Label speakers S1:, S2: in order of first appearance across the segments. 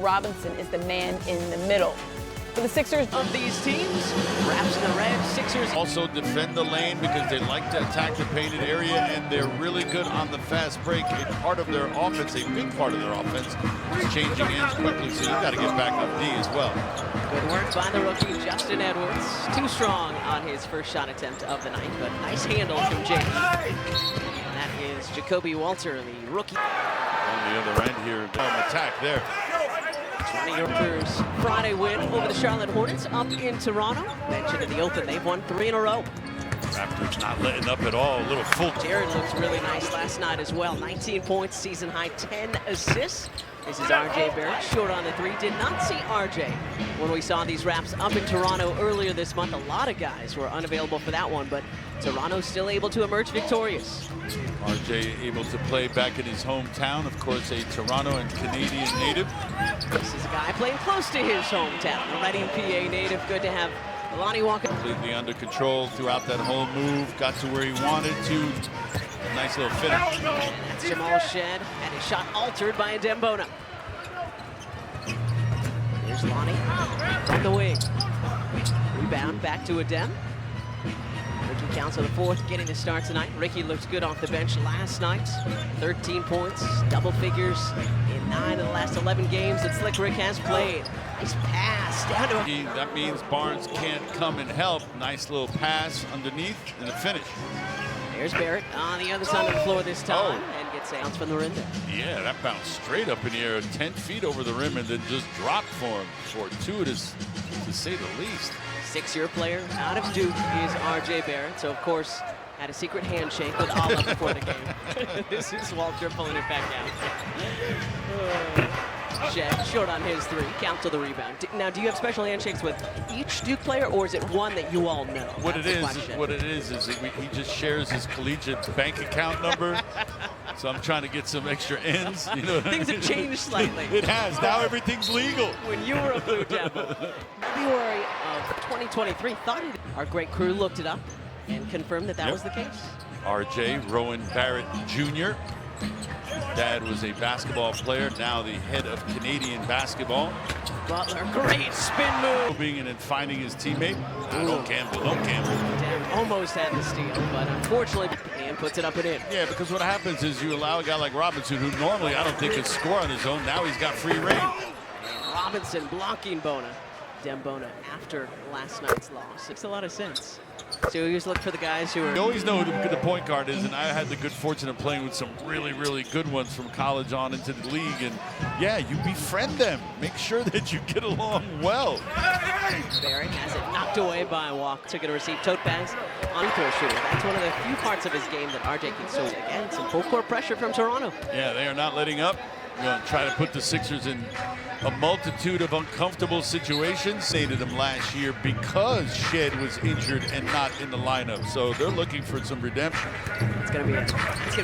S1: Robinson is the man in the middle. For the Sixers
S2: of these teams, Raps in the red, Sixers
S3: also defend the lane because they like to attack the painted area, and they're really good on the fast break. And part of their offense, a big part of their offense, is changing ends quickly, so you've got to get back up D as well.
S2: Good work by the rookie, Justin Edwards. Too strong on his first shot attempt of the night, but nice handle from Jake. And that is Jacoby Walter, the rookie.
S3: On the other end here, attack there.
S2: 20 Raptors Friday win over the Charlotte Hornets up in Toronto. Mentioned in the open, they've won 3 in a row.
S3: Raptors not letting up at all, a little full.
S2: Jared looks really nice last night as well. 19 points, season high, 10 assists. This is RJ Barrett, short on the 3. Did not see RJ when we saw these Raps up in Toronto earlier this month. A lot of guys were unavailable for that one, but Toronto still able to emerge victorious.
S3: RJ able to play back in his hometown, of course, a Toronto and Canadian native.
S2: This is a guy playing close to his hometown, a Reading, PA native. Good to have Lonnie Walker.
S3: Completely under control throughout that whole move, got to where he wanted to. A nice little finish.
S2: And that's Jamal Shed, and his shot altered by a Dembona. Here's Lonnie from the wing. Rebound back to a Dem. Ricky counts on the 4th, getting the start tonight. Ricky looks good off the bench last night. 13 points, double figures in 9 of the last 11 games that Slick Rick has played. Nice pass down to him.
S3: That means Barnes can't come and help. Nice little pass underneath and a finish.
S2: There's Barrett on the other side of the floor this time and gets a bounce from the rim there.
S3: Yeah, that bounced straight up in the air, 10 feet over the rim, and then just dropped for him. Fortuitous, to say the least.
S2: 6-year player out of Duke is RJ Barrett. So, of course, had a secret handshake with Allah before the game. This is Walter pulling it back out. Shed short on his 3, count to the rebound. Now, do you have special handshakes with each Duke player, or is it one that you all know?
S3: What it is he just shares his collegiate bank account number. So I'm trying to get some extra ends. You know,
S2: things have changed slightly.
S3: It has. Now everything's legal.
S2: When you were a Blue Devil, February of 2023, our great crew looked it up and confirmed that that was the case.
S3: RJ Rowan Barrett Jr. Dad was a basketball player, now the head of Canadian basketball.
S2: Butler, great spin move.
S3: Moving and finding his teammate. Don't gamble, don't gamble.
S2: Damn, almost had the steal, but unfortunately, and puts it up and in.
S3: Yeah, because what happens is you allow a guy like Robinson, who normally I don't think could score on his own, now he's got free reign.
S2: And Robinson blocking Bona. Dembona after last night's loss. Makes a lot of sense. So you just look for the guys who are...
S3: You always know who the point guard is, and I had the good fortune of playing with some really, really good ones from college on into the league. And yeah, you befriend them. Make sure that you get along well.
S2: Barrett has it knocked away by Walk. Took it to receive tote bags on the throw shooter. That's one of the few parts of his game that RJ can so again, some full court pressure from Toronto.
S3: Yeah, they are not letting up. Going to try to put the Sixers in a multitude of uncomfortable situations. Stated them last year because Shed was injured and not in the lineup. So they're looking for some redemption.
S2: It's gonna be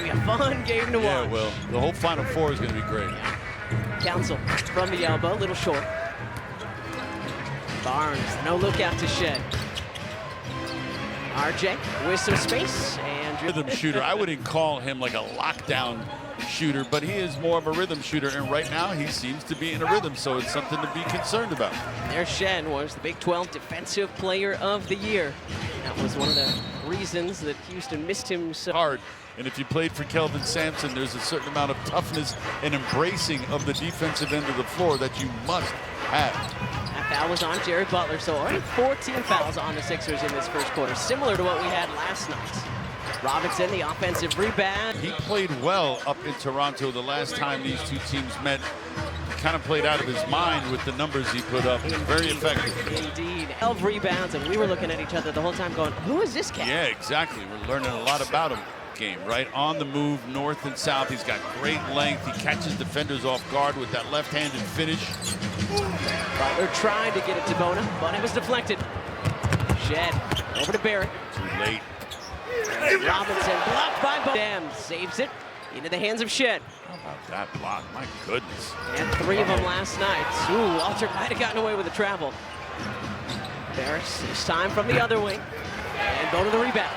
S2: a fun game to watch.
S3: Yeah, well, the whole Final Four is gonna be great.
S2: Council from the elbow, little short. Barnes, no look out to Shed. RJ with some space and
S3: rhythm shooter. I wouldn't call him like a lockdown shooter, but he is more of a rhythm shooter, and right now he seems to be in a rhythm, so it's something to be concerned about.
S2: There's Shen, was the Big 12 Defensive Player of the Year. That was one of the reasons that Houston missed him so
S3: hard. And if you played for Kelvin Sampson, there's a certain amount of toughness and embracing of the defensive end of the floor that you must have.
S2: That foul was on Jared Butler, so already 14 fouls on the Sixers in this first quarter, similar to what we had last night. Robinson, the offensive rebound.
S3: He played well up in Toronto the last time these two teams met. He kind of played out of his mind with the numbers he put up. Very effective.
S2: Indeed. 12 rebounds, and we were looking at each other the whole time going, who is this guy?
S3: Yeah, exactly. We're learning a lot about him. Game, right? On the move, north and south. He's got great length. He catches defenders off guard with that left-handed finish.
S2: Butler tried to get it to Bona, but it was deflected. Shed over to Barrett.
S3: Too late.
S2: Robinson blocked by Bona. Dam saves it into the hands of Shed.
S3: How about that block? My goodness.
S2: And 3 of them last night. Ooh, Walter might have gotten away with the travel. Barrett this time from the other wing. And Bona the rebound.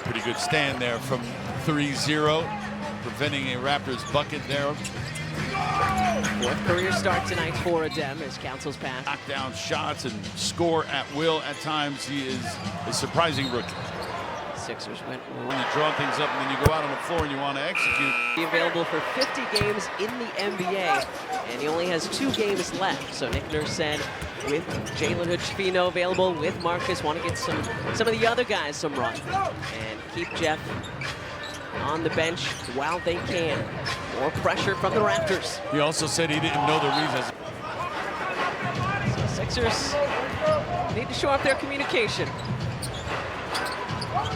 S3: Pretty good stand there from 3-0, preventing a Raptors bucket there.
S2: Fourth career start tonight for Adem as Council's pass.
S3: Knock down shots and score at will at times. He is a surprising rookie.
S2: Sixers went
S3: When you draw things up and then you go out on the floor and you want to execute.
S2: available for 50 games in the NBA, and he only has 2 games left. So Nick Nurse said, with Jalen Hood-Schifino available, with Marcus, want to get some of the other guys some run and keep Jeff on the bench while they can. More pressure from the Raptors.
S3: He also said he didn't know the reasons.
S2: So Sixers need to show up their communication.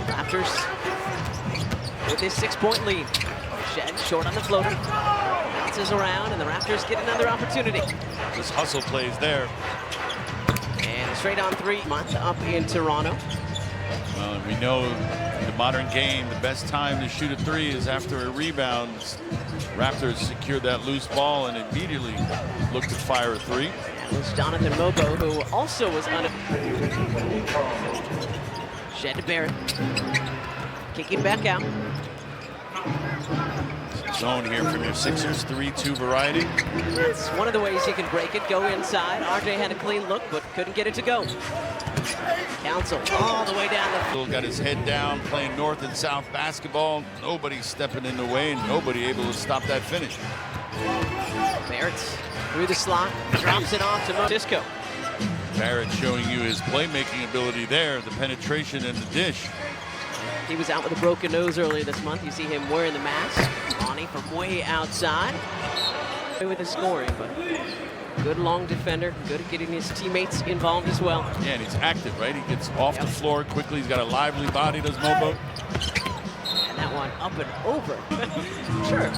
S2: Raptors with his 6-point lead. Shed short on the floater. Bounces around, and the Raptors get another opportunity.
S3: This hustle plays there.
S2: And straight on 3, month up in Toronto.
S3: Well, we know in the modern game, the best time to shoot a 3 is after a rebound. Raptors secured that loose ball and immediately looked to fire a 3.
S2: That was Jonathan Mobo, who also was Shed to Barrett. Kicking back out.
S3: Zone here from your Sixers 3-2 variety.
S2: That's one of the ways you can break it. Go inside. RJ had a clean look, but couldn't get it to go. Council all the way down the
S3: Still got his head down, playing north and south basketball. Nobody stepping in the way and nobody able to stop that finish.
S2: Barrett through the slot, drops it off to Disco.
S3: Barrett showing you his playmaking ability there, the penetration and the dish.
S2: He was out with a broken nose earlier this month. You see him wearing the mask. Lonnie from way outside. With the scoring, but good long defender, good at getting his teammates involved as well.
S3: Yeah, and he's active, right? He gets off the floor quickly. He's got a lively body, does Mobo.
S2: And that one up and over. Sure,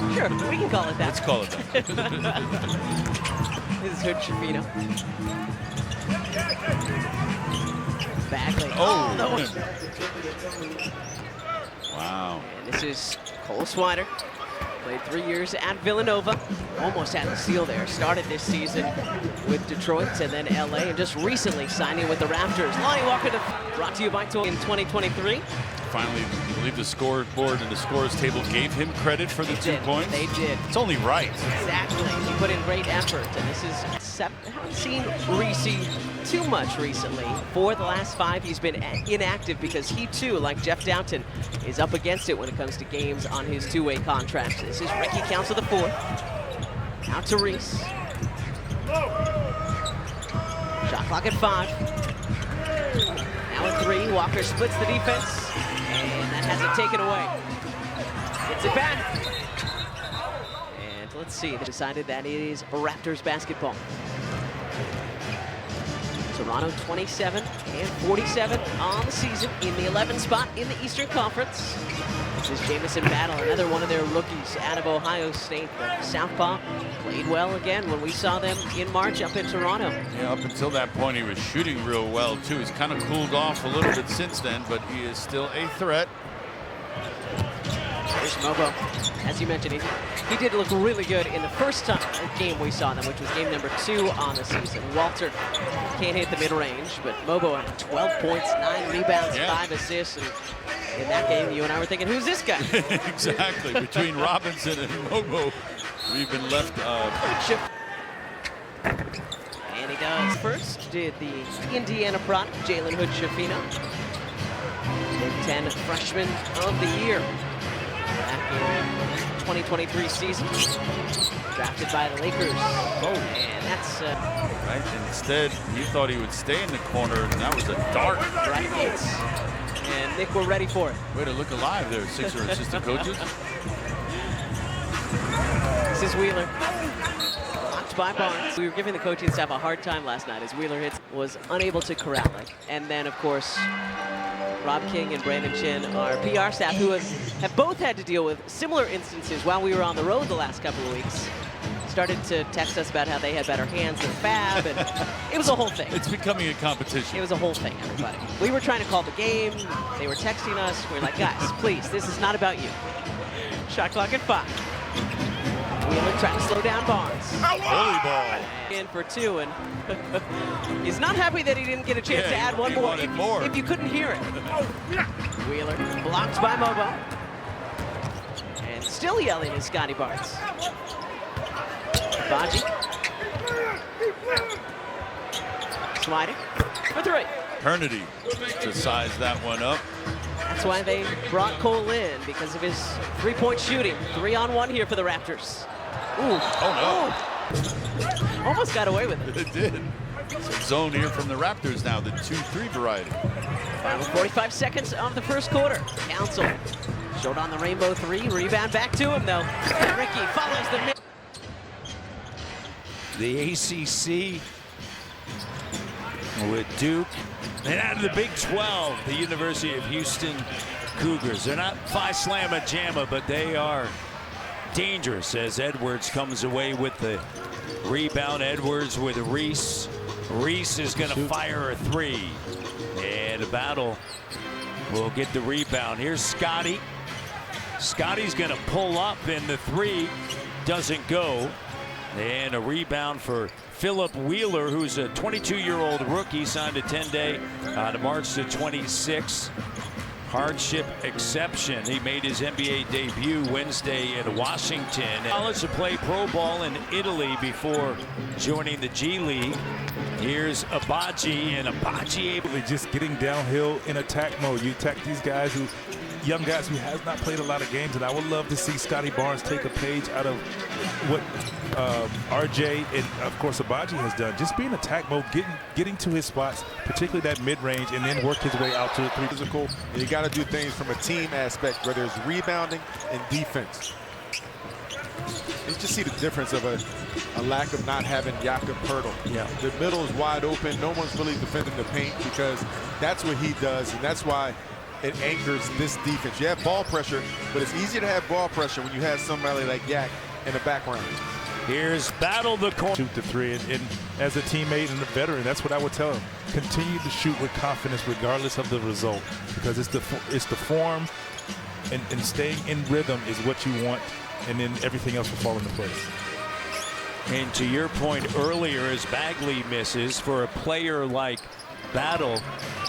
S2: we can call it that.
S3: Let's call it that.
S2: This is Hood-Schifino. Bagley.
S3: Oh,
S2: no.
S3: Wow.
S2: And this is Cole Swider. Played 3 years at Villanova. Almost had the seal there. Started this season with Detroit and then LA, and just recently signing with the Raptors. Lonnie Walker brought to you by Toy in 2023.
S3: Finally, I believe the scoreboard and the scores table gave him credit for the 2 points.
S2: They did.
S3: It's only right.
S2: Exactly. He put in great effort, and this is haven't seen Reese too much recently. For the last 5, he's been inactive because he too, like Jeff Downton, is up against it when it comes to games on his 2-way contract. This is Ricky Council the 4th. Out to Reese. Shot clock at 5. Now at 3. Walker splits the defense, and that has it taken away. Gets it back. And let's see, they decided that it is Raptors basketball. Toronto 27 and 47 on the season in the 11th spot in the Eastern Conference. This is Jamison Battle, another one of their rookies out of Ohio State. The Southpaw played well again when we saw them in March up in Toronto.
S3: Yeah, up until that point, he was shooting real well, too. He's kind of cooled off a little bit since then, but he is still a threat.
S2: There's Mobo. As you mentioned, he did look really good in the first game we saw them, which was game number 2 on the season. Walter can't hit the mid-range, but Mobo had 12 points, 9 rebounds, 5 assists. And in that game, you and I were thinking, who's this guy?
S3: Exactly. Between Robinson and Mobo, we've been left.
S2: And he does. First did the Indiana product, Jalen Hood-Schifino. Big 10 freshman of the year. Back in 2023 season. Drafted by the Lakers.
S3: Oh.
S2: And that's...
S3: Right, instead, he thought he would stay in the corner, and that was a dart.
S2: Right. And Nick, we're ready for it.
S3: Way to look alive there, Sixer assistant coaches.
S2: This is Wheeler. Blocked by Barnes. We were giving the coaching staff a hard time last night as Wheeler was unable to corral it. And then, of course, Rob King and Brandon Chin, our PR staff, who have both had to deal with similar instances while we were on the road the last couple of weeks, started to text us about how they had better hands than Fab, and it was a whole thing.
S3: It's becoming a competition.
S2: It was a whole thing, everybody. We were trying to call the game. They were texting us. We were like, guys, please, this is not about you. Shot clock at 5. Wheeler trying to slow down Barnes.
S3: Early ball.
S2: In for 2, and he's not happy that he didn't get a chance to add one more. If you couldn't hear it. Wheeler blocked by Mobo. And still yelling is Scotty Barnes. Baji. Sliding for three.
S3: Eternity to size that one up.
S2: That's why they brought Cole in, because of his three-point shooting. 3-on-1 here for the Raptors. Ooh.
S3: Oh,
S2: no. Almost got away with it.
S3: It did. Some zone here from the Raptors now, the 2-3 variety.
S2: Final 45 seconds of the first quarter. Council showed on the rainbow three. Rebound back to him, though. Ricky follows the mid.
S4: The ACC with Duke. And out of the Big 12, the University of Houston Cougars. They're not Phi Slamma Jamma, but they are dangerous as Edwards comes away with the rebound. Edwards with Reese. Reese is going to fire a three. And a battle will get the rebound. Here's Scotty. Scotty's going to pull up, and the three doesn't go. And a rebound for Philip Wheeler, who's a 22-year-old rookie, signed a 10-day to March the 26th. Hardship exception. He made his NBA debut Wednesday in Washington. College to play pro ball in Italy before joining the G League. Here's Abaji, and Abaji able
S5: to just getting downhill in attack mode. You attack these guys young guys who has not played a lot of games, and I would love to see Scotty Barnes take a page out of what RJ and of course Abaji has done. Just be in attack mode, getting to his spots, particularly that mid-range, and then work his way out to the three.
S6: Physical, and you got to do things from a team aspect, whether it's rebounding and defense. You just see the difference of a lack of not having Jakob Poeltl.
S5: Yeah.
S6: The middle is wide open. No one's really defending the paint because that's what he does, and that's why it anchors this defense. You have ball pressure, but it's easier to have ball pressure when you have somebody like Yak in the background.
S4: Here's Battle the corner.
S5: Shoot the three, and as a teammate and a veteran, that's what I would tell him. Continue to shoot with confidence regardless of the result, because it's the form and staying in rhythm is what you want, and then everything else will fall into place.
S4: And to your point earlier, as Bagley misses, for a player like Battle,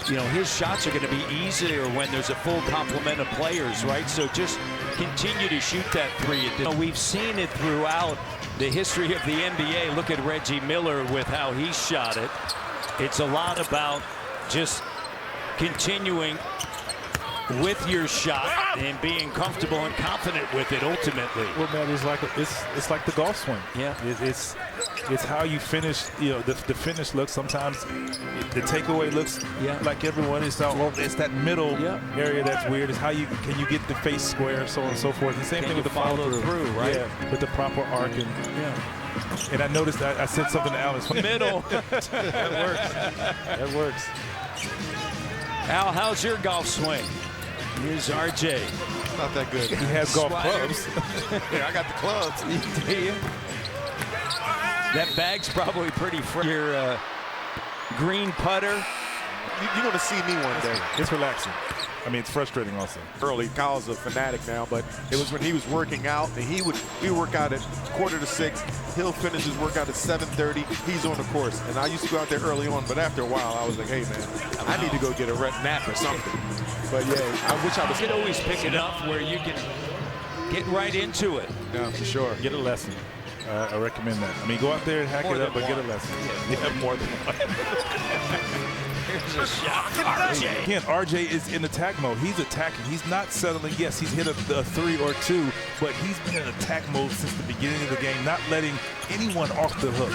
S4: you know, his shots are going to be easier when there's a full complement of players, right? So just continue to shoot that three. You know, we've seen it throughout the history of the NBA. Look at Reggie Miller with how he shot it. It's a lot about just continuing with your shot and being comfortable and confident with it ultimately.
S5: Well, man, it's like the golf swing.
S4: Yeah.
S5: It's how you finish. You know, the finish looks sometimes the takeaway looks like everyone is. It's that middle area that's weird. It's how can you get the face square, so on and so forth. The same thing with the follow through, right? Yeah, with the proper arc and And I noticed I said something to Alice.
S4: Middle.
S5: That works. That works.
S4: Al, how's your golf swing? Here's RJ.
S6: Not that good.
S5: He has golf clubs.
S6: Yeah, I got the clubs.
S4: That bag's probably pretty fresh. Your green putter.
S6: You're going to see me one day.
S5: It's relaxing. I mean, it's frustrating also.
S6: Early, Kyle's a fanatic now, but it was when he was working out, and we would work out at 5:45. He'll finish his workout at 7:30. He's on the course, and I used to go out there early on, but after a while, I was like, hey, man, I need to go get a nap or something. But yeah, I wish I was.
S4: You can always pick it up where you can get right into it.
S6: Yeah, for sure.
S5: Get a lesson. I recommend that. I mean, go out there and hack it up, but get a lesson. Yeah, more than one.
S4: Here's a shot. RJ.
S5: Again, RJ is in attack mode. He's attacking. He's not settling. Yes, he's hit a three or two, but he's been in attack mode since the beginning of the game, not letting anyone off the hook.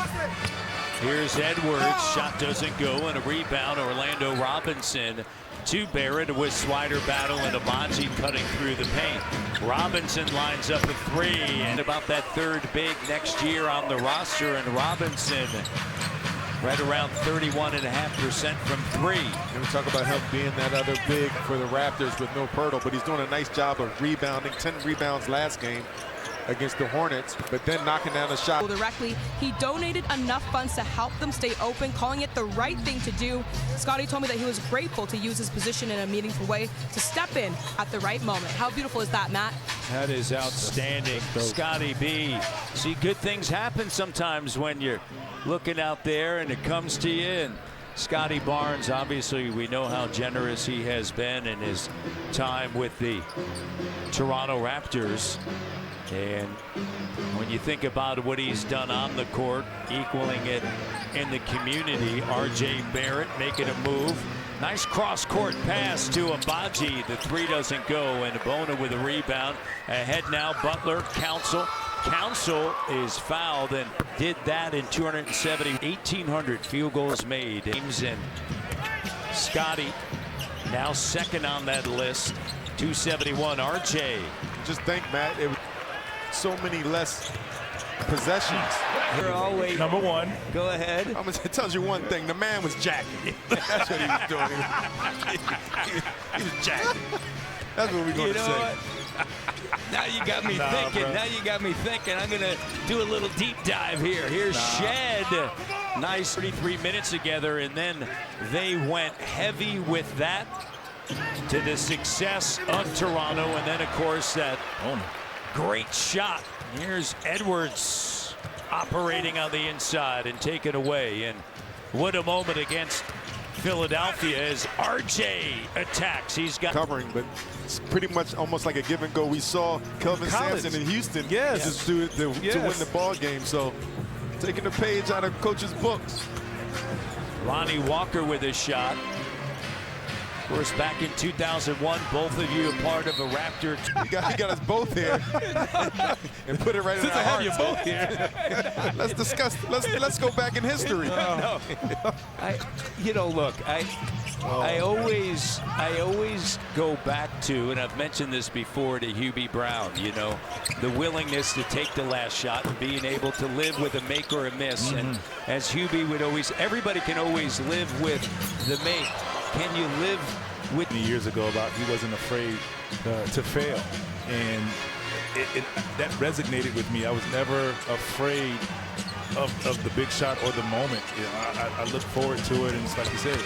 S4: Here's Edwards. Shot doesn't go, and a rebound. Orlando Robinson to Barrett with Swider, Battle, and Abaji cutting through the paint. Robinson lines up a three, and about that third big next year on the roster, and Robinson right around 31.5% from three.
S6: And we talk about him being that other big for the Raptors with no Poeltl, but he's doing a nice job of rebounding. 10 rebounds last game against the Hornets, but then knocking down a shot.
S7: Directly, he donated enough funds to help them stay open, calling it the right thing to do. Scotty told me that he was grateful to use his position in a meaningful way to step in at the right moment. How beautiful is that, Matt?
S4: That is outstanding. Scotty B. See, good things happen sometimes when you're looking out there and it comes to you. And Scotty Barnes, obviously, we know how generous he has been in his time with the Toronto Raptors. And when you think about what he's done on the court, equaling it in the community, R.J. Barrett making a move. Nice cross-court pass to Abaji. The three doesn't go, and Abona with a rebound. Ahead now, Butler, Council. Council is fouled and did that in 270. 1,800 field goals made. James and Scotty now second on that list. 271. RJ.
S6: Just think, Matt, it was so many less possessions.
S4: You're always
S5: Number one.
S4: Go ahead.
S6: It tells you one thing. The man was jacking. That's what he was doing. He was jacking. That's what we're going to say.
S4: What? Now you got me thinking.
S5: Bro.
S4: Now you got me thinking. I'm going to do a little deep dive here. Here's Shed. Nice 33 minutes together, and then they went heavy with that to the success of Toronto, and then, of course, that great shot. Here's Edwards operating on the inside and taken away. And what a moment against Philadelphia as RJ attacks. He's got
S6: covering, but it's pretty much almost like a give and go. We saw Kelvin Sampson in Houston just do it to win the ball game. So taking a page out of coach's books.
S4: Lonnie Walker with a shot. Of course, back in 2001, both of you a part of a Raptor.
S6: He got us both here and put it right in our hearts.
S5: You both here.
S6: Let's discuss. Let's go back in history.
S4: I always go back to, and I've mentioned this before, to Hubie Brown. You know, the willingness to take the last shot and being able to live with a make or a miss. And as Hubie would always, everybody can always live with the make. Can you live with?
S5: Years ago, about he wasn't afraid to fail, and that resonated with me. I was never afraid of the big shot or the moment. You know, I look forward to it, and it's like you said,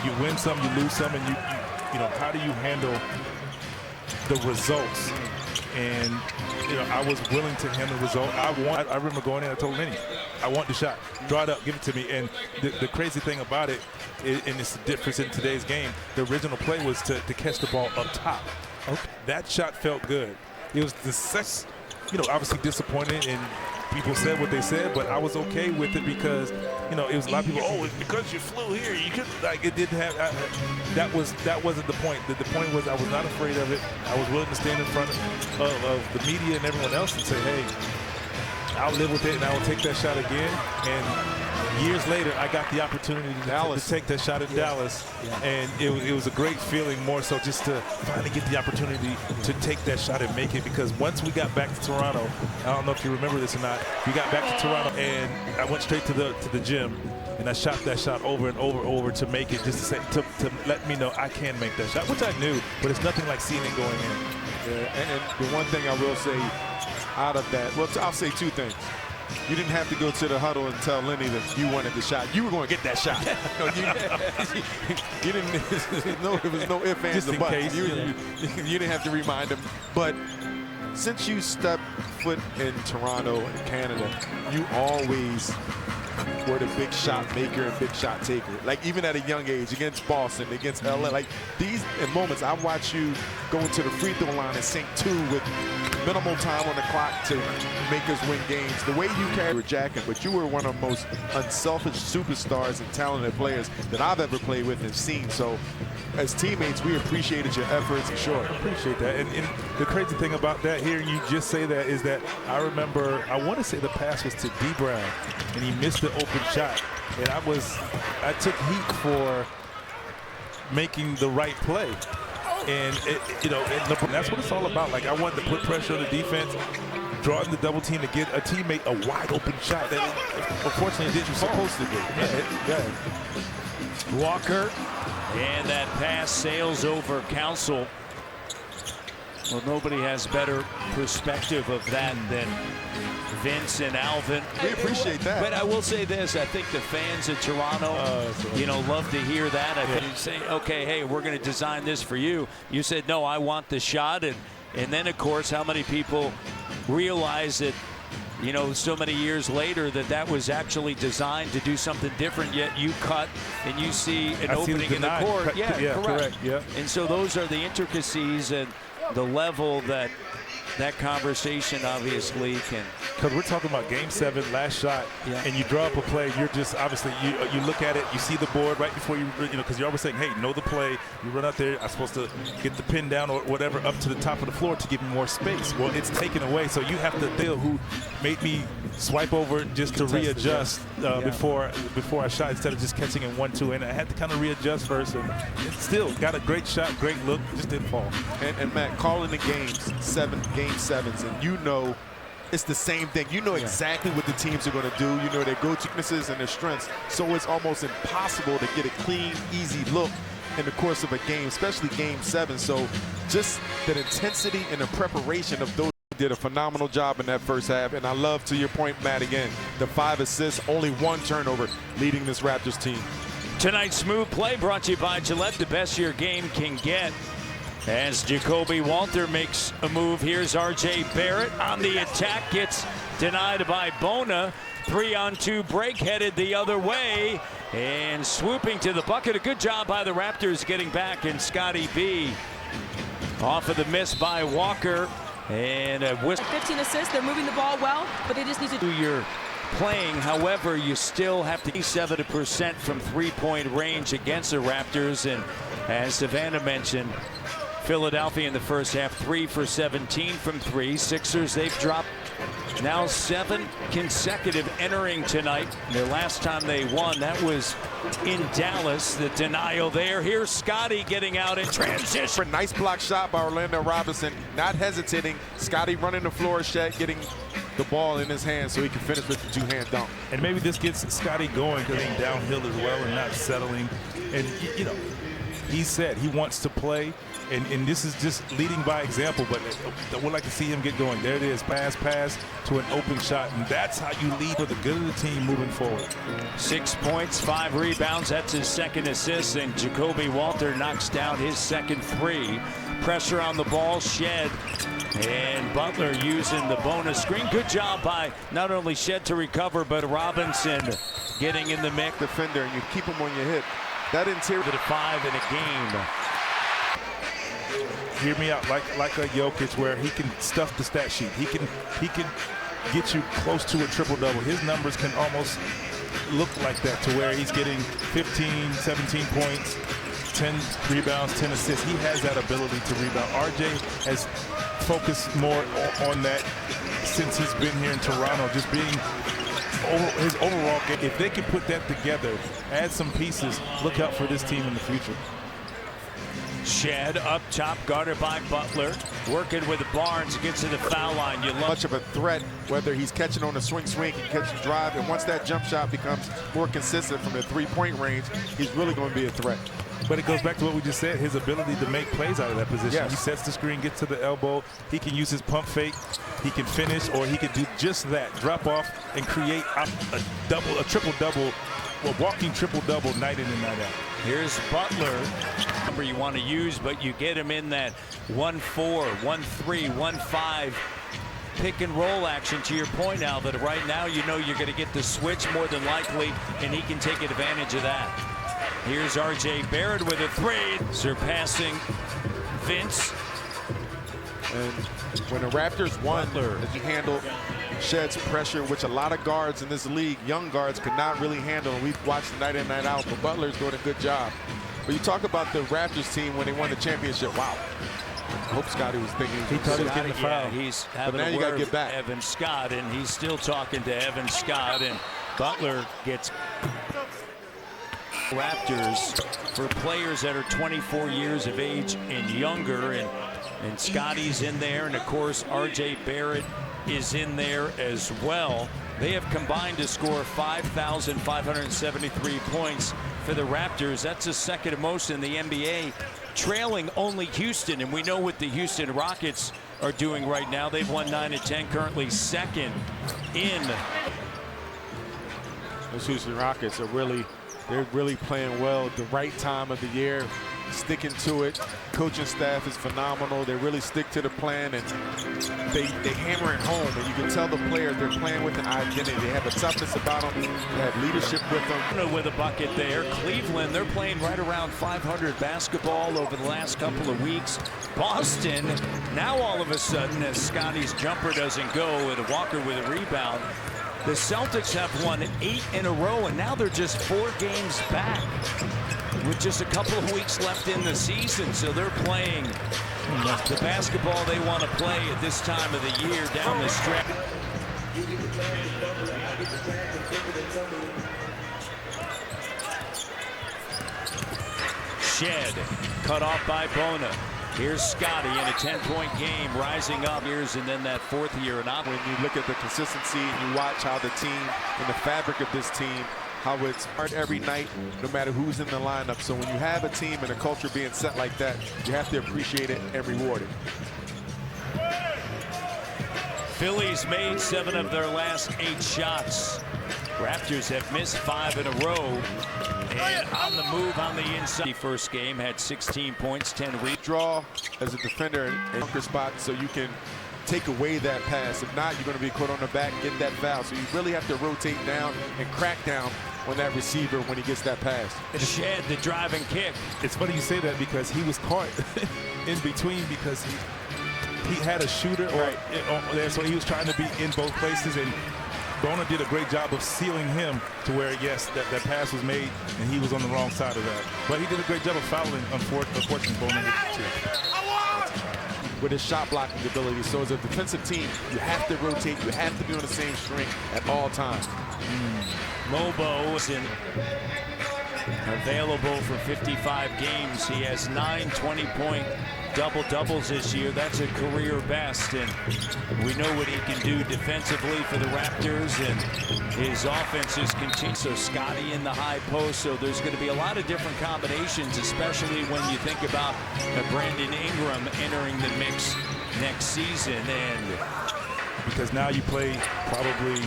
S5: you win some, you lose some, and you know, how do you handle the results? And you know, I was willing to handle the result. I remember going in, I told Lenny, I want the shot. Draw it up, give it to me. And the crazy thing about it, and it's the difference in today's game, the original play was to catch the ball up top. Okay. That shot felt good. It was the sex, you know, obviously disappointed, and people said what they said, but I was okay with it because, you know, it was a lot of people, oh, it's because you flew here. You could, like, it didn't have, that wasn't the point. The point was I was not afraid of it. I was willing to stand in front of the media and everyone else and say, hey, I'll live with it and I will take that shot again. And years later, I got the opportunity to take that shot in Dallas, and it was a great feeling, more so just to finally get the opportunity to take that shot and make it. Because once we got back to Toronto, I don't know if you remember this or not, we got back to Toronto and I went straight to the gym and I shot that shot over and over to make it, just to let me know I can make that shot, which I knew, but it's nothing like seeing it going in.
S6: Yeah, and the one thing I will say out of that, well, I'll say two things. You didn't have to go to the huddle and tell Lenny that you wanted the shot. You were going to get that shot. No, you didn't. No, there was no ifs, ands, or buts. You didn't have to remind him. But since you stepped foot in Toronto and Canada, you always were the big shot maker and big shot taker. Like even at a young age, against Boston, against LA, like these moments, I watch you go into the free throw line and sink two with minimal time on the clock to make us win games. The way you carried with Jack, but you were one of the most unselfish superstars and talented players that I've ever played with and seen. So as teammates, we appreciated your efforts. Sure.
S5: I appreciate that. And the crazy thing about that, hearing you just say that, is that I remember, I want to say the pass was to D. Brown, and he missed the open shot. And I took heat for making the right play. And, that's what it's all about. Like, I wanted to put pressure on the defense, drawing the double team to get a teammate a wide open shot that unfortunately didn't supposed to do.
S4: Walker, and that pass sails over Council. Well, nobody has better perspective of that than Vince and Alvin.
S6: We appreciate that.
S4: But I will say this, I think the fans of Toronto, love to hear that. I think you say, okay, hey, we're going to design this for you. You said, no, I want the shot. And then, of course, how many people realize that, so many years later that was actually designed to do something different, yet you cut and you see an opening in the court.
S5: Yeah, correct. Yeah.
S4: And so those are the intricacies and the level that that conversation obviously can.
S5: Because we're talking about Game 7, last shot, and you draw up a play. You're just obviously you look at it, you see the board right before you because you're always saying, hey, know the play. You run out there. I'm supposed to get the pin down or whatever up to the top of the floor to give me more space. Well, it's taken away, so you have to deal. Who made me swipe over just to readjust before I shot instead of just catching in 1-2, and I had to kind of readjust first, and still got a great shot, great look, just didn't fall.
S6: And Matt, calling the games, game 7s, and you know it's the same thing. You know exactly what the teams are going to do. You know their weaknesses and their strengths. So it's almost impossible to get a clean, easy look in the course of a game, especially Game 7. So just the intensity and the preparation of those did a phenomenal job in that first half. And I love, to your point, Matt, again, the 5 assists, only 1 turnover leading this Raptors team.
S4: Tonight's Smooth Play brought to you by Gillette, the best your game can get. As Jacoby Walter makes a move, here's RJ Barrett on the attack, gets denied by Bona. 3-on-2 break headed the other way and swooping to the bucket. A good job by the Raptors getting back, and Scotty B off of the miss by Walker. And a whistle.
S7: 15 assists, they're moving the ball well, but they just need to do
S4: your playing. However, you still have to be 70% from three-point range against the Raptors. And as Savannah mentioned, Philadelphia in the first half 3 for 17 from 3. Sixers, they've dropped now 7 consecutive entering tonight. Their last time they won, that was in Dallas. The denial there. Here's Scotty getting out in transition.
S6: Nice block shot by Orlando Robinson, not hesitating. Scotty running the floor, Shed getting the ball in his hand so he can finish with the 2-hand dunk.
S5: And maybe this gets Scotty going, getting downhill as well and not settling. And you know, he said he wants to play. And this is just leading by example, but I would like to see him get going. There it is, pass to an open shot, and that's how you lead for the good of the team moving forward.
S4: 6 points, 5 rebounds, that's his second assist, and Jacoby Walter knocks down his second 3. Pressure on the ball, Shed, and Butler using the bonus screen. Good job by not only Shed to recover, but Robinson getting in the mix.
S6: Defender, and you keep him on your hip. That interior
S4: to 5 in a game.
S5: Hear me out, like a Jokic, where he can stuff the stat sheet. He can get you close to a triple-double. His numbers can almost look like that, to where he's getting 15, 17 points, 10 rebounds, 10 assists. He has that ability to rebound. RJ has focused more on that since he's been here in Toronto, just being his overall game. If they can put that together, add some pieces, look out for this team in the future.
S4: Shed up top, guarded by Butler, working with Barnes, gets to the foul line. You love
S6: much of a threat, whether he's catching on a swing, he catch a drive, and once that jump shot becomes more consistent from the 3-point range, he's really going to be a threat.
S5: But it goes back to what we just said, his ability to make plays out of that position. Yes. He sets the screen, gets to the elbow. He can use his pump fake. He can finish, or he can do just that, drop off and create a triple-double, a walking triple-double night in and night out.
S4: Here's Butler. Number you want to use, but you get him in that 1-4, 1-3, 1-5 pick and roll action. To your point, Al, that right now you know you're going to get the switch more than likely, and he can take advantage of that. Here's RJ Barrett with a 3, surpassing Vince.
S6: And when the Raptors won, as you handle Shed's pressure, which a lot of guards in this league, young guards, could not really handle. And we've watched the night in, night out, but Butler's doing a good job. But you talk about the Raptors team when they won the championship. Wow. I hope Scotty was thinking
S5: he thought he was getting the foul.
S4: Yeah, he's having
S6: now
S4: a
S6: you
S4: word
S6: got to get back.
S4: Evan Scott, and he's still talking to Evan Scott, and Butler gets Raptors for players that are 24 years of age and younger, and Scotty's in there, and of course RJ Barrett is in there as well. They have combined to score 5,573 points for the Raptors. That's the second most in the NBA, trailing only Houston. And we know what the Houston Rockets are doing right now. They've won 9 of 10, currently second in.
S6: Those Houston Rockets are really, they're really playing well at the right time of the year. sticking to it. Coaching staff is phenomenal. They really stick to the plan, and they hammer it home. And you can tell the players they're playing with an identity. They have a toughness about them. They have leadership with them.
S4: With a bucket there. Cleveland, they're playing right around 500 basketball over the last couple of weeks. Boston, now all of a sudden, as Scotty's jumper doesn't go, and Walker with a rebound, the Celtics have won 8 in a row, and now they're just 4 games back with just a couple of weeks left in the season. So they're playing the basketball they want to play at this time of the year down the stretch. Shed cut off by Bona. Here's Scotty in a 10-point game, rising up years, and then that 4th year. And
S6: when you look at the consistency and you watch how the team and the fabric of this team, how it's hard every night, no matter who's in the lineup. So when you have a team and a culture being set like that, you have to appreciate it and reward it.
S4: Phillies made 7 of their last 8 shots. Raptors have missed 5 in a row. And on the move on the inside. First game had 16 points, 10
S6: draw as a defender in bunker spot so you can take away that pass. If not, you're going to be caught on the back and get that foul. So you really have to rotate down and crack down on that receiver when he gets that pass.
S4: Shed the drive and kick.
S5: It's funny you say that because he was caught in between because he had a shooter there, so he was trying to be in both places, and Bona did a great job of sealing him to where, yes, that pass was made, and he was on the wrong side of that. But he did a great job of fouling, unfortunately, Bona.
S6: With his shot blocking ability. So as a defensive team, you have to rotate. You have to be on the same string at all times.
S4: Mobo is available for 55 games. He has 9 20-point double-doubles this year. That's a career best, and we know what he can do defensively for the Raptors, and his offense is continuing. So Scotty in the high post, so there's going to be a lot of different combinations, especially when you think about Brandon Ingram entering the mix next season. And
S5: because now you play probably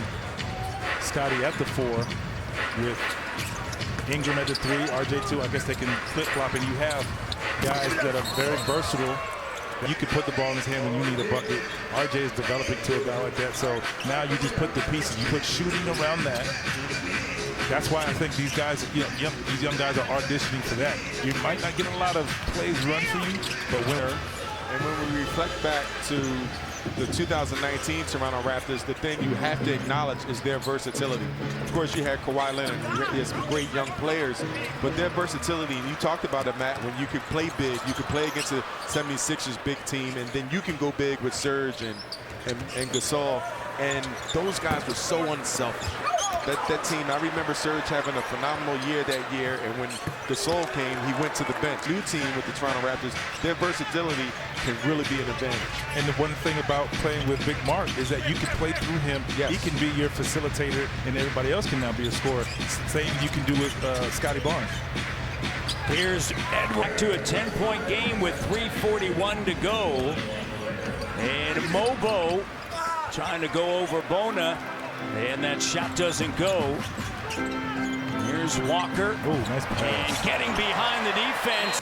S5: Scotty at the 4 with Ingram at the 3, RJ2. I guess they can flip-flop, and you have guys that are very versatile. You can put the ball in his hand when you need a bucket. RJ is developing to a guy like that. So now you just put the pieces. You put shooting around that. That's why I think these guys, these young guys are auditioning for that. You might not get a lot of plays run for you, but
S6: when we reflect back to the 2019 Toronto Raptors, the thing you have to acknowledge is their versatility. Of course, you had Kawhi Leonard, you had some great young players, but their versatility, and you talked about it, Matt, when you could play big, you could play against the 76ers big team, and then you can go big with Serge and Gasol, and those guys were so unselfish. That team, I remember Serge having a phenomenal year that year, and when Gasol came, he went to the bench. New team with the Toronto Raptors, their versatility can really be an advantage.
S5: And the one thing about playing with Big Mark is that you can play through him. Yes. He can be your facilitator, and everybody else can now be a scorer. Same you can do with Scotty Barnes.
S4: Here's Edward to a 10-point game with 3:41 to go. And Mobo trying to go over Bona. And that shot doesn't go. Here's Walker.
S5: Oh, nice pass.
S4: And getting behind the defense.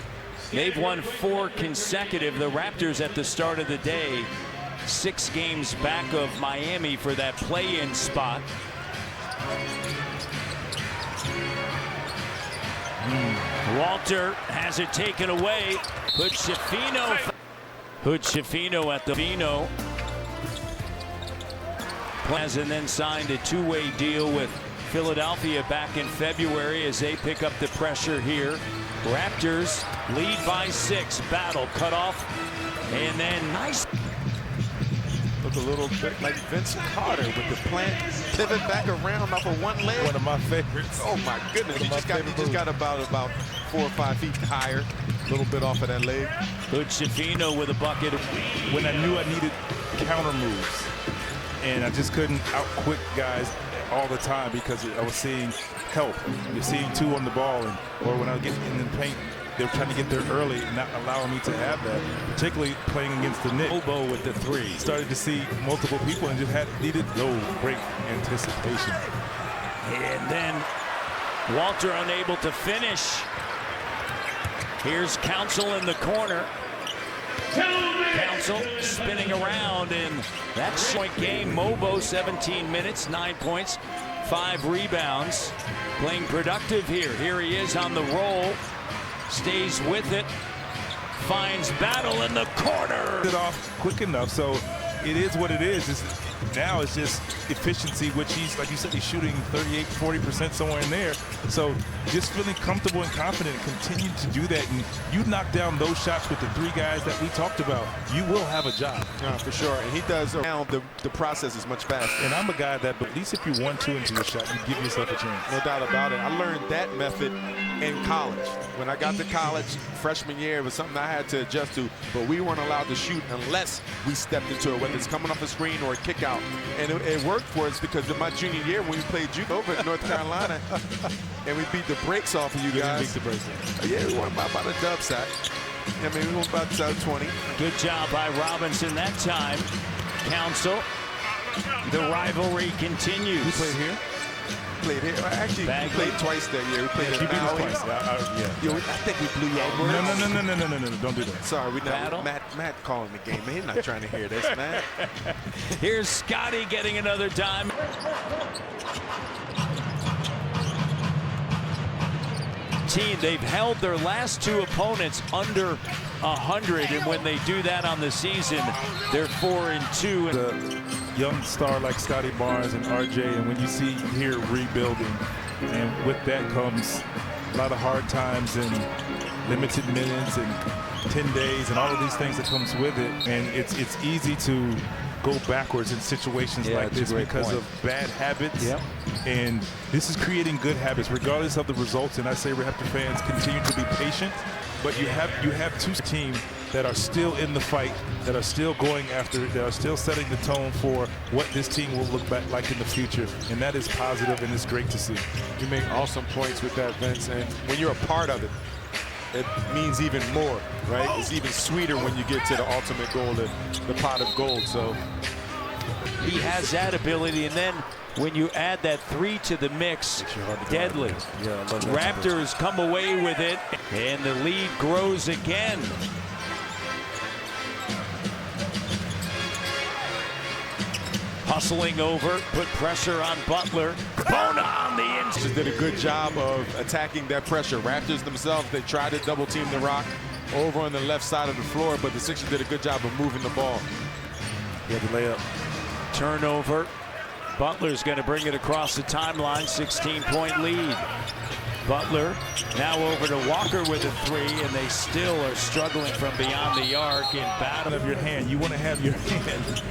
S4: They've won 4 consecutive. The Raptors at the start of the day, 6 games back of Miami for that play-in spot. Walter has it taken away. Hood-Schifino at the Vino. And then signed a 2-way deal with Philadelphia back in February as they pick up the pressure here. Raptors lead by 6. Battle cut off, and then nice.
S6: Look a little bit like Vince Carter with the plant pivot back around off of one leg.
S5: One of my favorites.
S6: Oh my goodness! He just got about 4 or 5 feet higher, a little bit off of that leg.
S4: Hood-Schifino with a bucket.
S5: When I knew I needed counter moves, and I just couldn't out-quick guys all the time because I was seeing help. You're seeing 2 on the ball, or when I was getting in the paint, they were trying to get there early and not allowing me to have that, particularly playing against the Knicks.
S4: Mobo with the 3.
S5: Started to see multiple people and just needed great anticipation.
S4: And then Walter unable to finish. Here's Council in the corner. Council spinning around in that point game. Mobo 17 minutes, 9 points, 5 rebounds. Playing productive here. Here he is on the roll. Stays with it. Finds Battle in the corner.
S5: It off quick enough, so it is what it is. Now it's just efficiency, which he's, like you said, he's shooting 38-40% somewhere in there. So just feeling comfortable and confident and continue to do that. And you knock down those shots with the 3 guys that we talked about, you will have a job.
S6: Yeah, for sure. And he does. Now the process is much faster.
S5: And I'm a guy that, but at least if you 1-2 into your shot, you give yourself a chance.
S6: No doubt about it. I learned that method in college. When I got to college, freshman year, it was something I had to adjust to, but we weren't allowed to shoot unless we stepped into it, whether it's coming off a screen or a kick out. And it worked for us because in my junior year, when we played Duke over at North Carolina, and we beat the brakes off of you guys.
S5: Beat the brakes.
S6: Yeah, we won by about a dub sack. I mean, we won about 20.
S4: Good job by Robinson that time. Council. The rivalry continues.
S5: You played here?
S6: Played here. Actually, we played twice that year. We played
S5: You beat us twice.
S6: Yeah, I think we blew y'all.
S5: No, don't do that.
S6: Sorry, we
S4: Battle.
S6: not. Matt calling the game, man. He's not trying to hear this, man.
S4: Here's Scotty getting another dime. Team, they've held their last 2 opponents under 100, and when they do that on the season, they're 4-2.
S5: The young star like Scotty Barnes and RJ, and when you see here rebuilding, and with that comes a lot of hard times and limited minutes and 10 days and all of these things that comes with it, and it's easy to go backwards in situations like this because of bad habits.
S4: Yep.
S5: And this is creating good habits regardless of the results. And I say Raptor fans continue to be patient, but you have 2 teams that are still in the fight, that are still going after it, that are still setting the tone for what this team will look back like in the future. And that is positive, and it's great to see.
S6: You make awesome points with that, Vince. And when you're a part of it, it means even more, right? It's even sweeter when you get to the ultimate goal, the pot of gold. So
S4: he has that ability, and then when you add that 3 to the mix, deadly.
S5: Yeah, I love that.
S4: Raptors come away with it, and the lead grows again. Hustling over, put pressure on Butler. Bona on the inside.
S6: just did a good job of attacking that pressure. Raptors themselves, they tried to double team the Rock over on the left side of the floor, but the Sixers did a good job of moving the ball.
S5: Yeah, the layup.
S4: Turnover. Butler's going to bring it across the timeline. 16-point lead. Butler now over to Walker with a 3, and they still are struggling from beyond the arc in battle.
S5: Of your hand, you want to have your hand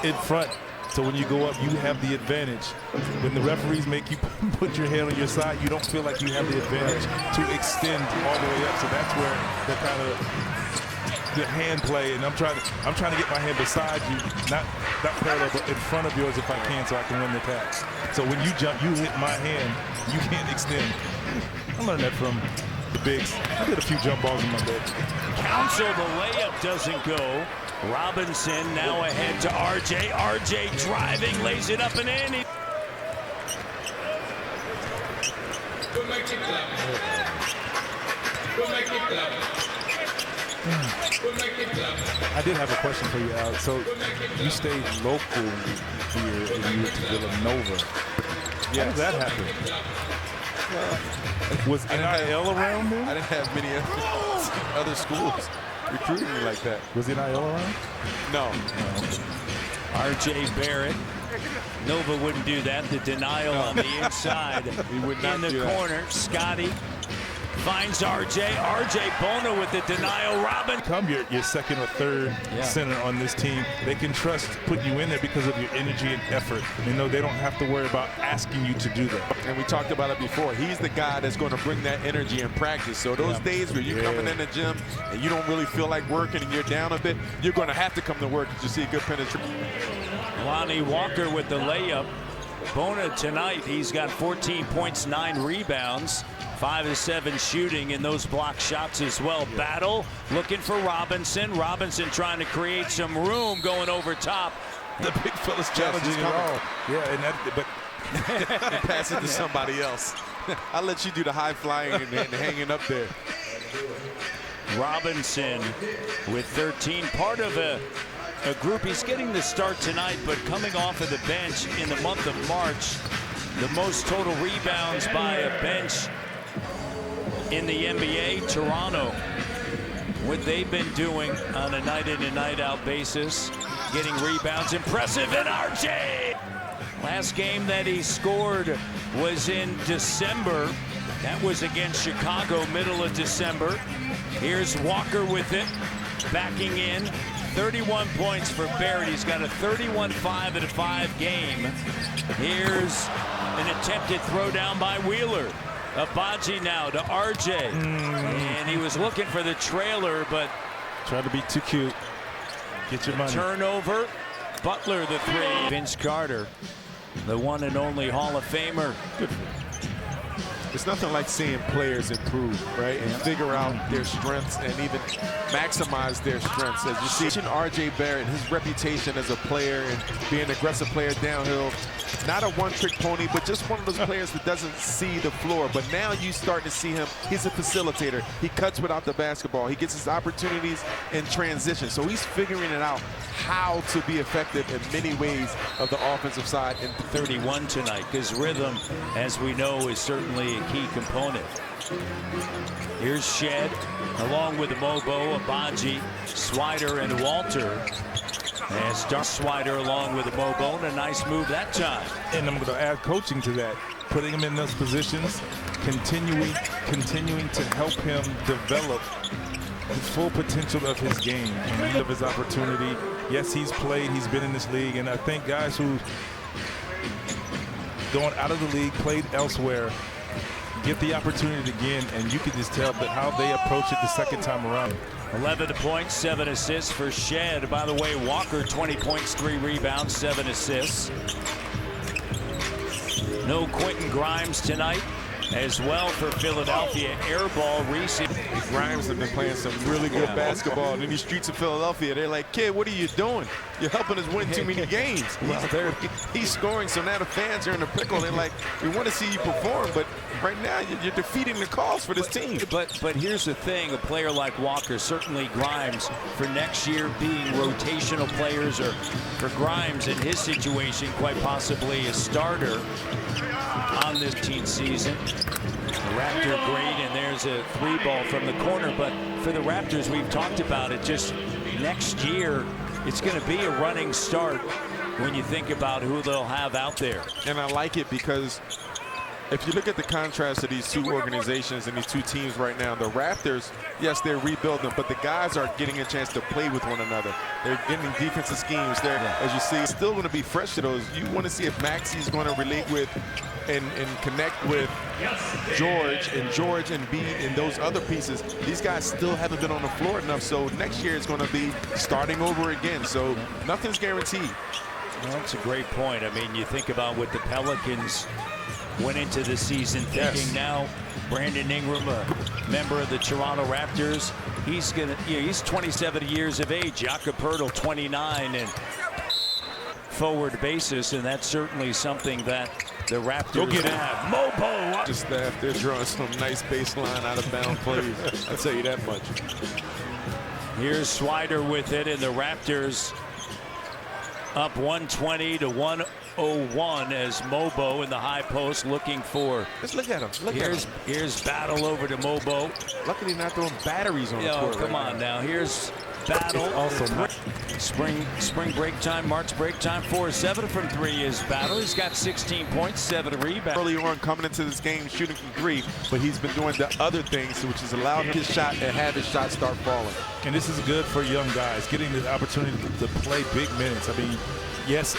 S5: in front, so when you go up, you have the advantage. When the referees make you put your hand on your side, you don't feel like you have the advantage to extend all the way up. So that's where the kind of the hand play, and I'm trying to get my hand beside you, not parallel, but in front of yours if I can, so I can win the pass. So when you jump, you hit my hand, you can't extend. I learned that from the bigs. I did a few jump balls in my day.
S4: Council, the layup doesn't go. Robinson now ahead to RJ. RJ driving, lays it up and in.
S5: I did have a question for you, Alex. So you stayed local here and you went to Villanova. How did that happen? Was NIL around there?
S6: I didn't have many other schools recruiting me like that.
S5: Was NIL around?
S6: No.
S4: RJ Barrett. Nova wouldn't do that. The denial on the inside.
S6: He would not
S4: in the
S6: do that.
S4: corner. Scotty finds RJ. RJ Bona with the denial. Robin.
S5: Come your second or third center on this team. They can trust putting you in there because of your energy and effort. They know they don't have to worry about asking you to do that.
S6: And we talked about it before. He's the guy that's going to bring that energy in practice. So those days where you're coming in the gym and you don't really feel like working and you're down a bit, you're going to have to come to work because you see a good penetration.
S4: Lonnie Walker with the layup. Bona tonight, he's got 14 points, 9 rebounds, 5 of 7 shooting in those block shots as well. Battle looking for Robinson. Robinson trying to create some room, going over top.
S5: The big fella's challenging it all. Yeah, and that, but
S6: And pass it to somebody else. I'll let you do the high flying and hanging up there.
S4: Robinson with 13, part of a group. He's getting the start tonight, but coming off of the bench in the month of March, the most total rebounds by a bench in the NBA. Toronto, what they've been doing on a night in and night out basis, getting rebounds, impressive. And RJ, last game that he scored was in December. That was against Chicago, middle of December. Here's Walker with it, backing in. 31 points for Barrett. He's got a 31-5 game. Here's an attempted throw down by Wheeler. Abaji now to RJ. And he was looking for the trailer, but
S5: trying to be too cute. Get your money.
S4: Turnover. Butler the three. Vince Carter, the one and only Hall of Famer.
S5: Good.
S6: It's nothing like seeing players improve, right? And figure out their strengths and even maximize their strengths. As you see, R.J. Barrett, his reputation as a player and being an aggressive player downhill, not a one-trick pony, but just one of those players that doesn't see the floor. But now you start to see him. He's a facilitator. He cuts without the basketball. He gets his opportunities in transition. So he's figuring it out how to be effective in many ways of the offensive side. And
S4: 31 tonight, because rhythm, as we know, is certainly a key component. Here's Shed, along with Mobo, Abaji, Swider, and Walter. And Swider along with Mobo, and a nice move that time.
S5: And I'm going to add coaching to that, putting him in those positions, continuing to help him develop the full potential of his game and of his opportunity. Yes, he's played, he's been in this league, and I think guys who going out of the league, played elsewhere, get the opportunity again, and you can just tell that how they approach it the second time around.
S4: 11 points, 7 assists for Shed. By the way, Walker, 20 points, 3 rebounds, 7 assists. No Quentin Grimes tonight as well for Philadelphia. Air ball, Reese.
S6: Grimes have been playing some really good basketball in these streets of Philadelphia. They're like, kid, what are you doing? You're helping us win too many games. He's scoring, so now the fans are in a pickle. They're like, we want to see you perform, but right now you're defeating the cause for this team.
S4: But here's the thing, a player like Walker, certainly Grimes, for next year being rotational players, or for Grimes in his situation, quite possibly a starter on this team season. The Raptor great, and there's a 3-ball from the corner. But for the Raptors, we've talked about it, just next year, it's going to be a running start when you think about who they'll have out there.
S6: And I like it because if you look at the contrast of these two organizations and these two teams right now, the Raptors, yes, they're rebuilding, but the guys are getting a chance to play with one another. They're getting defensive schemes. They're, as you see, still going to be fresh to those. You want to see if Maxi's going to relate with and connect with George and Embiid and those other pieces. These guys still haven't been on the floor enough, so next year it's going to be starting over again. So nothing's guaranteed.
S4: Well, that's a great point. I mean, you think about what the Pelicans went into the season thinking. Now Brandon Ingram, a member of the Toronto Raptors, he's gonna, he's 27 years of age. Jakob Poeltl, 29, and forward basis, and that's certainly something that the Raptors have. Mobo,
S6: just staff, they're drawing some nice baseline out of bound plays. I'll tell you that much.
S4: Here's Swider with it, and the Raptors up 120 to 101 as Mobo in the high post looking for.
S6: Just look at him.
S4: Here's Battle over to Mobo.
S6: Luckily not throwing batteries on the court.
S4: Come on now. Here's Battle.
S5: Also
S4: spring break time, March break time. 4-7 from 3 is Battle. He's got 16 points, 7 rebounds.
S6: Early on coming into this game shooting from 3, but he's been doing the other things, which has allowed his shot and have his shot start falling.
S5: And this is good for young guys, getting the opportunity to play big minutes. I mean, yes,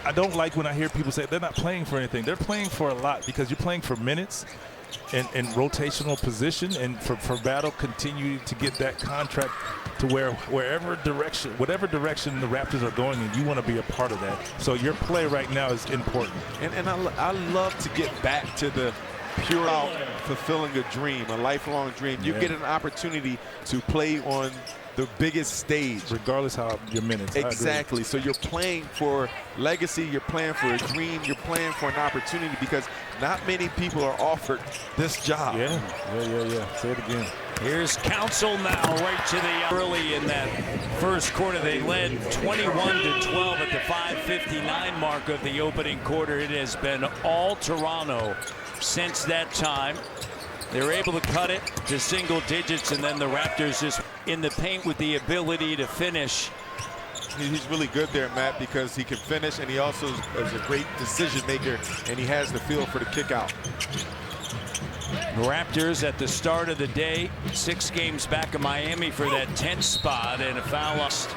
S5: I don't like when I hear people say they're not playing for anything. They're playing for a lot because you're playing for minutes and rotational position, and for Battle continue to get that contract to whatever direction the Raptors are going in, you want to be a part of that. So your play right now is important.
S6: And I love to get back to the pure out fulfilling a dream, a lifelong dream. You get an opportunity to play on the biggest stage.
S5: Regardless how your minutes.
S6: Exactly. So you're playing for legacy, you're playing for a dream, you're playing for an opportunity, because not many people are offered this job.
S5: Yeah. Say it again.
S4: Here's Council now, right to the early in that first quarter. They led 21-12 at the 5:59 mark of the opening quarter. It has been all Toronto since that time. They were able to cut it to single digits, and then the Raptors just in the paint with the ability to finish.
S6: He's really good there, Matt, because he can finish, and he also is a great decision maker, and he has the feel for the kick out.
S4: Raptors at the start of the day, 6 games back of Miami for that 10th spot, and a foul lost.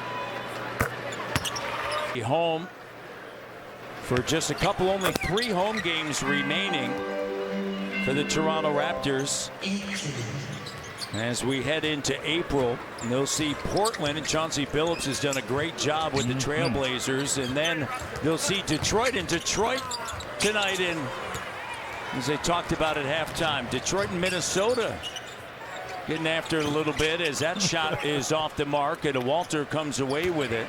S4: Home for just a couple, only 3 home games remaining for the Toronto Raptors. As we head into April, they'll see Portland, and Chauncey Billups has done a great job with the Trailblazers, and then they'll see Detroit, and Detroit tonight in, as they talked about at halftime, Detroit and Minnesota getting after it a little bit as that shot is off the mark, and Walter comes away with it.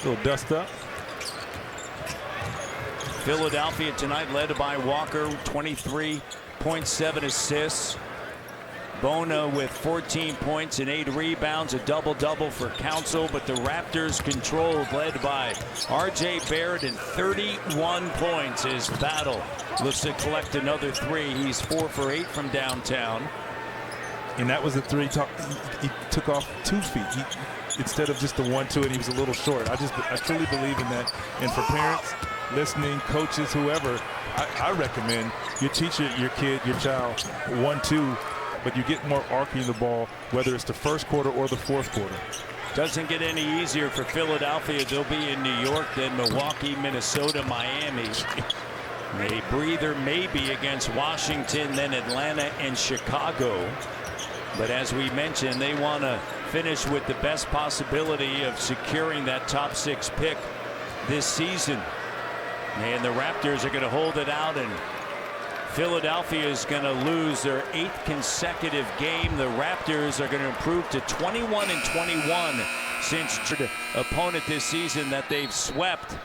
S5: A little dust up.
S4: Philadelphia tonight led by Walker, 23.7 assists. Bona with 14 points and 8 rebounds, a double-double for Council, but the Raptors controlled, led by R.J. Barrett, and 31 points. His battle looks to collect another 3. He's 4 for 8 from downtown.
S5: And that was a 3. He took off 2 feet. Instead of just the 1-2, and he was a little short. I truly believe in that. And for parents listening, coaches, whoever, I recommend you teach your kid, your child, 1-2. But you get more arcing the ball, whether it's the first quarter or the fourth quarter.
S4: Doesn't get any easier for Philadelphia. They'll be in New York, then Milwaukee, Minnesota, Miami. A breather maybe against Washington, then Atlanta and Chicago. But as we mentioned, they want to finish with the best possibility of securing that top 6 pick this season. And the Raptors are going to hold it out, and Philadelphia is going to lose their 8th consecutive game. The Raptors are going to improve to 21-21 since the opponent this season that they've swept